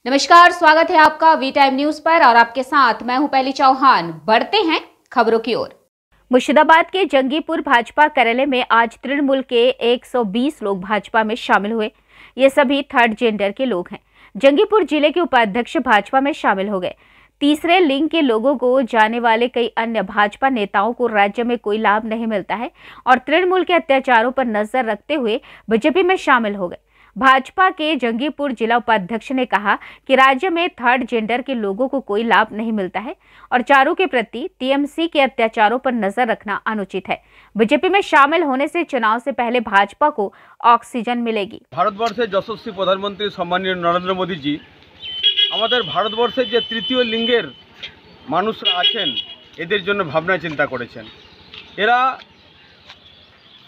नमस्कार, स्वागत है आपका वी टाइम न्यूज पर और आपके साथ मैं हूं पहली चौहान। बढ़ते हैं खबरों की ओर। मुर्शिदाबाद के जंगीपुर भाजपा कार्यालय में आज तृणमूल के 120 लोग भाजपा में शामिल हुए। ये सभी थर्ड जेंडर के लोग हैं। जंगीपुर जिले के उपाध्यक्ष भाजपा में शामिल हो गए। तीसरे लिंग के लोगों को जाने वाले कई अन्य भाजपा नेताओं को राज्य में कोई लाभ नहीं मिलता है और तृणमूल के अत्याचारों पर नजर रखते हुए बीजेपी में शामिल हो गए। भाजपा के जंगीपुर जिला उपाध्यक्ष ने कहा कि राज्य में थर्ड जेंडर के लोगों को कोई लाभ नहीं मिलता है और चारों के प्रति टीएमसी के अत्याचारों पर नजर रखना अनुचित है। बीजेपी में शामिल होने से चुनाव से पहले भाजपा को ऑक्सीजन मिलेगी। भारतवर्षे यशस्वी प्रधानमंत्री सम्मानीय नरेंद्र मोदी जी আমাদের ভারতবর্ষে যে তৃতীয় লিঙ্গের মানুষরা আছেন এদের জন্য ভাবনা চিন্তা করেছেন। এরা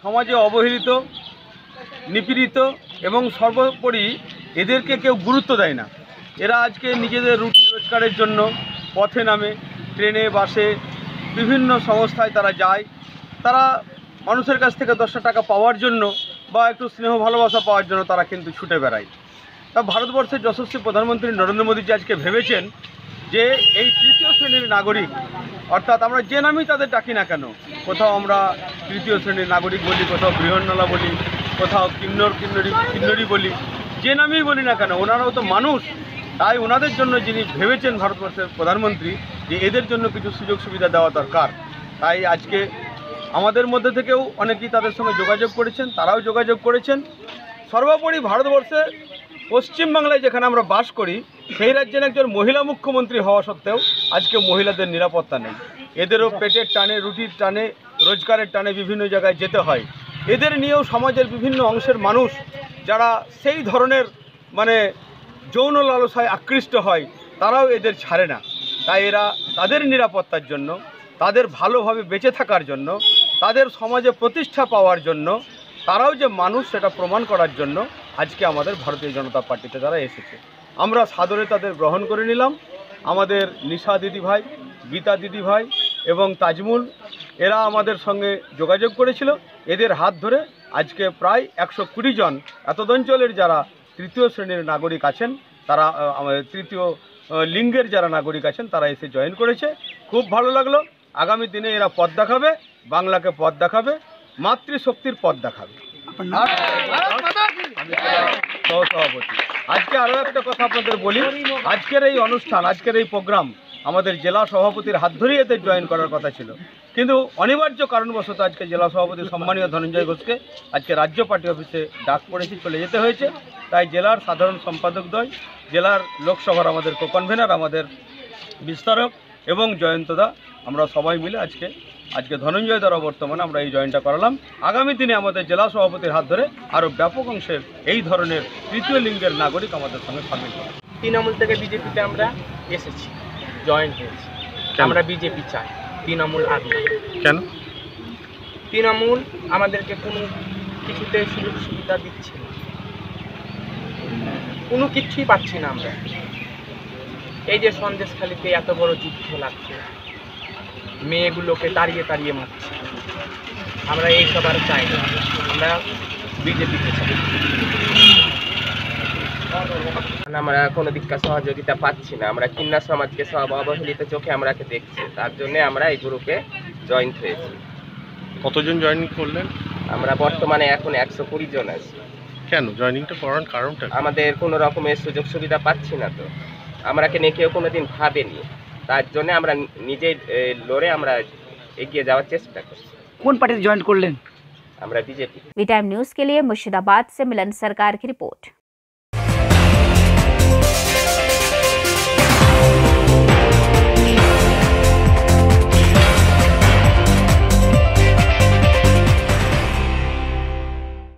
সমাজে অবহেলিত, নিপীড়িত এবং সর্বোপরি এদেরকে কেউ গুরুত্ব দেয় না। এরা আজকে নিজেদের রুটি রোজগারের জন্য পথে নামে, ট্রেনে বাসে বিভিন্ন সংস্থায় তারা যায়। তারা মানুষের কাছ থেকে 10 টাকা পাওয়ার জন্য বা একটু স্নেহ ভালোবাসা পাওয়ার জন্য তারা কিন্তু ছুটে বেড়ায়। তা ভারতবর্ষের যশস্বী প্রধানমন্ত্রী নরেন্দ্র মোদীজি আজকে ভেবেছেন যে এই তৃতীয় শ্রেণীর নাগরিক, অর্থাৎ আমরা যে নামেই তাদের ডাকি না কেন, কোথাও আমরা তৃতীয় শ্রেণীর নাগরিক বলি, কোথাও বৃহন্নলা বলি, কোথাও কিন্নরী বলি, যে নামেই বলি না কেন ওনারাও তো মানুষ। তাই ওনাদের জন্য যিনি ভেবেছেন ভারতবর্ষের প্রধানমন্ত্রী যে এদের জন্য কিছু সুযোগ সুবিধা দেওয়া দরকার, তাই আজকে আমাদের মধ্যে থেকেও অনেকেই তাদের সঙ্গে যোগাযোগ করেছেন, তারাও যোগাযোগ করেছেন। সর্বোপরি ভারতবর্ষে পশ্চিমবাংলায় যেখানে আমরা বাস করি সেই রাজ্যের একজন মহিলা মুখ্যমন্ত্রী হওয়া সত্ত্বেও আজকে মহিলাদের নিরাপত্তা নেই। এদেরও পেটের টানে, রুটির টানে, রোজগারের টানে বিভিন্ন জায়গায় যেতে হয়। এদের নিয়েও সমাজের বিভিন্ন অংশের মানুষ যারা সেই ধরনের যৌন লালসায় আকৃষ্ট হয় তারাও এদের ছাড়ে না। তাই এরা তাদের নিরাপত্তার জন্য, তাদের ভালোভাবে বেঁচে থাকার জন্য, তাদের সমাজে প্রতিষ্ঠা পাওয়ার জন্য, তারাও যে মানুষ সেটা প্রমাণ করার জন্য আজকে আমাদের ভারতীয় জনতা পার্টিতে তারা এসেছে। আমরা সাদরে তাদের গ্রহণ করে নিলাম। আমাদের নিশা দিদিভাই, গীতা দিদিভাই এবং তাজমুল এরা আমাদের সঙ্গে যোগাযোগ করেছিল। এদের হাত ধরে আজকে প্রায় 120 জন এতদ অঞ্চলের যারা তৃতীয় শ্রেণীর নাগরিক আছেন, তারা আমাদের তৃতীয় লিঙ্গের যারা নাগরিক আছেন তারা এসে জয়েন করেছে। খুব ভালো লাগলো। আগামী দিনে এরা পথ দেখাবে, বাংলাকে পথ দেখাবে, মাতৃশক্তির পথ দেখাবে। সহসভাপতি আজকে আরও একটা কথা আপনাদের বলি, আজকের এই অনুষ্ঠান, আজকের এই প্রোগ্রাম আমাদের জেলা সভাপতির হাত ধরেই এদের জয়েন করার কথা ছিল, কিন্তু অনিবার্য কারণবশত আজকে জেলা সভাপতি সম্মানীয় ধনঞ্জয় ঘোষকে আজকে রাজ্য পার্টি অফিসে ডাক পড়েছি, চলে যেতে হয়েছে। তাই জেলার সাধারণ সম্পাদকদ্বয়, জেলার লোকসভার আমাদের কো-কনভেনার, আমাদের বিস্তারক এবং জয়ন্তদা, আমরা সবাই মিলে আজকে ধনঞ্জয় দ্বারা বর্তমানে আমরা এই জয়েনটা করালাম। আগামী দিনে আমাদের জেলা সভাপতির হাত ধরে আরও ব্যাপক অংশের এই ধরনের তৃতীয় লিঙ্গের নাগরিক আমাদের সঙ্গে সামিল হবে। তৃণমূল থেকে বিজেপিতে আমরা এসেছি, জয়েন হয়েছি। আমরা বিজেপি চাই, তৃণমূল আগে। কেন? তৃণমূল আমাদেরকে কোনো কিছুতে সুযোগ সুবিধা দিচ্ছে না, কোনো কিছুই পাচ্ছি না আমরা। এই যে সন্দেশখালিতে এত বড় যুদ্ধ লাগছে, মেয়েগুলোকে তাড়িয়ে তাড়িয়ে মারছে, আমরা এইসব আর চাই না। আমরা বিজেপিকে চাই। আমরা কোনো দিককার সহযোগিতা পাচ্ছি না। আমরা কিন্না সমাজকে সব অবহেলিত চোখে আমরাকে দেখছি, তার জন্য আমরা এই গ্রুপে জয়েন হয়েছি। কতজন জয়েন করলেন? আমরা বর্তমানে এখন 120 জন আছি। কেন জয়েনিংটা করার কারণটা? আমাদের কোনো রকমের সুযোগ সুবিধা পাচ্ছি না, তো আমরাকে নিয়ে কেউ কোনোদিন ভাবেনি, তার জন্য আমরা নিজেই লড়ে আমরা এগিয়ে যাওয়ার চেষ্টা করছি। কোন পার্টিতে জয়েন করলেন? আমরা বিজেপি। वी टाइम न्यूज के लिए मुर्शिदाबाद से मिलन सरकार की रिपोर्ट।